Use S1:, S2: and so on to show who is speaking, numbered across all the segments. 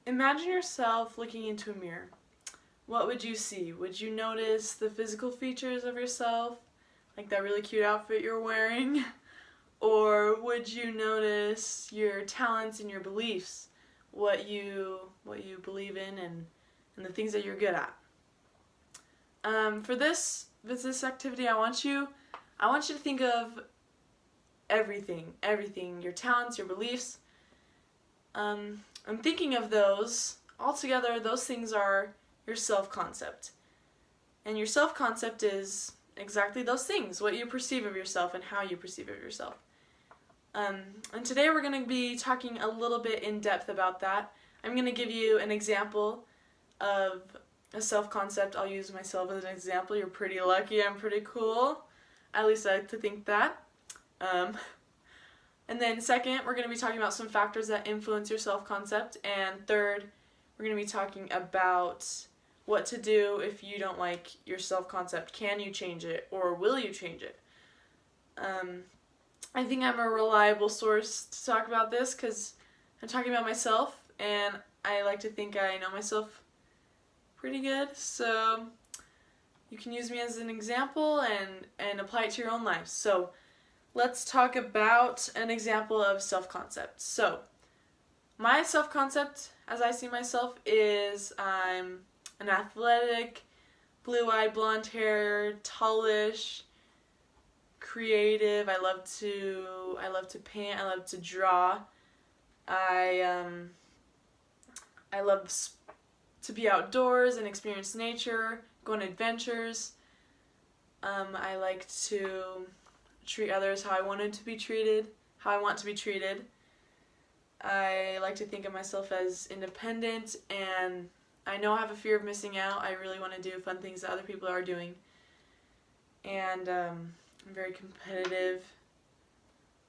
S1: Imagine yourself looking into a mirror. What would you see? Would you notice the physical features of yourself, like that really cute outfit you're wearing? Or would you notice your talents and your beliefs, what you believe in and the things that you're good at? For this activity, I want you to think of everything, your talents, your beliefs. I'm thinking of those altogether. Those things are your self-concept, and your self-concept is exactly those things: what you perceive of yourself and how you perceive of yourself. And today we're going to be talking a little bit in depth about that. I'm going to give you an example of a self-concept. I'll use myself as an example. You're pretty lucky. I'm pretty cool. At least I like to think that. And then second, we're going to be talking about some factors that influence your self-concept. And third, we're going to be talking about what to do if you don't like your self-concept. Can you change it, or will you change it? I think I'm a reliable source to talk about this because I'm talking about myself, and I like to think I know myself pretty good. So you can use me as an example and apply it to your own life. So let's talk about an example of self-concept. So my self-concept, as I see myself, is I'm an athletic, blue-eyed, blonde-haired, tallish, creative. I love to paint. I love to draw. I love to be outdoors and experience nature, go on adventures. I like to treat others how I wanted to be treated, how I want to be treated. I like to think of myself as independent, and I know I have a fear of missing out. I really want to do fun things that other people are doing. And I'm very competitive.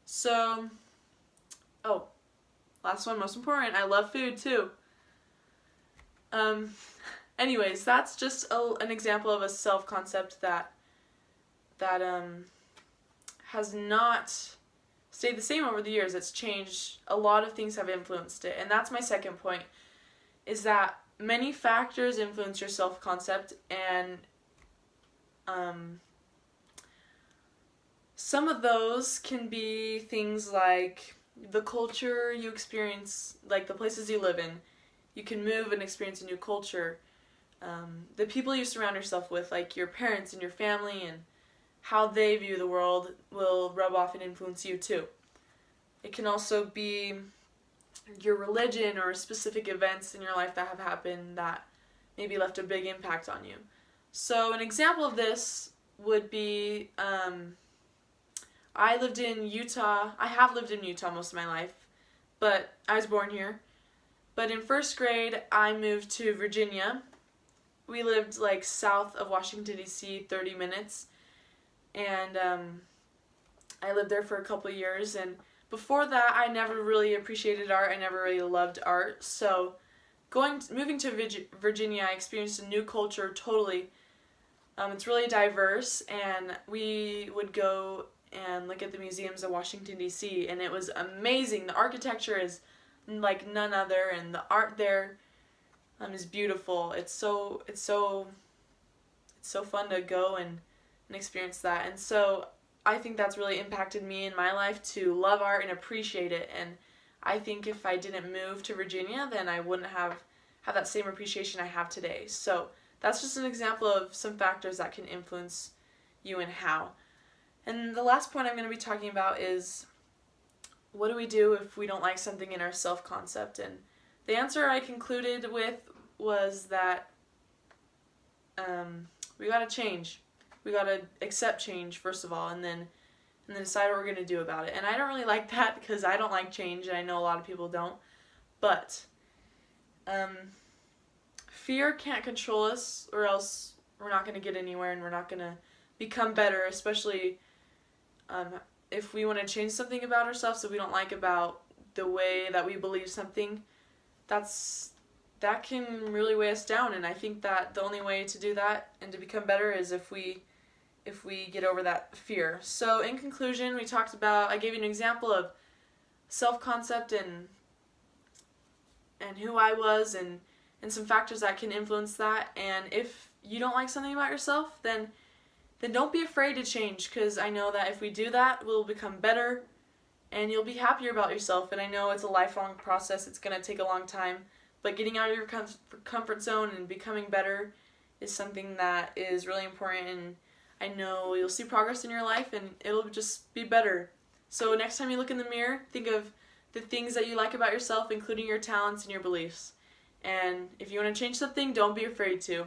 S1: So, last one, most important, I love food too. Anyways, that's just an example of a self-concept that has not stayed the same over the years. It's changed. A lot of things have influenced it. And that's my second point, is that many factors influence your self-concept, and some of those can be things like the culture you experience, like the places you live in. You can move and experience a new culture. The people you surround yourself with, like your parents and your family, and how they view the world will rub off and influence you too. It can also be your religion or specific events in your life that have happened that maybe left a big impact on you. So an example of this would be, I lived in Utah. I have lived in Utah most of my life, but I was born here. But in first grade, I moved to Virginia. We lived like south of Washington, D.C., 30 minutes. And I lived there for a couple of years. And before that, I never really appreciated art. I never really loved art. So moving to Virginia, I experienced a new culture totally. It's really diverse, and we would go and look at the museums of Washington, D.C., and it was amazing. The architecture is like none other, and the art there is beautiful. It's so fun to go and experience that. And so I think that's really impacted me in my life to love art and appreciate it. And I think if I didn't move to Virginia, then I wouldn't have that same appreciation I have today. So that's just an example of some factors that can influence you and how. And the last point I'm going to be talking about is, what do we do if we don't like something in our self-concept? And the answer I concluded with was that we got to change. We got to accept change, first of all, and then decide what we're going to do about it. And I don't really like that because I don't like change, and I know a lot of people don't. But fear can't control us, or else we're not going to get anywhere, and we're not going to become better, especially if we want to change something about ourselves that we don't like about the way that we believe something. That can really weigh us down, and I think that the only way to do that and to become better is if we get over that fear. So in conclusion, I gave you an example of self-concept and and who I was and some factors that can influence that. And if you don't like something about yourself, then don't be afraid to change, because I know that if we do that, we'll become better and you'll be happier about yourself. And I know it's a lifelong process. It's going to take a long time, but getting out of your comfort zone and becoming better is something that is really important, and I know you'll see progress in your life and it'll just be better. So next time you look in the mirror, think of the things that you like about yourself, including your talents and your beliefs. And if you want to change something, don't be afraid to.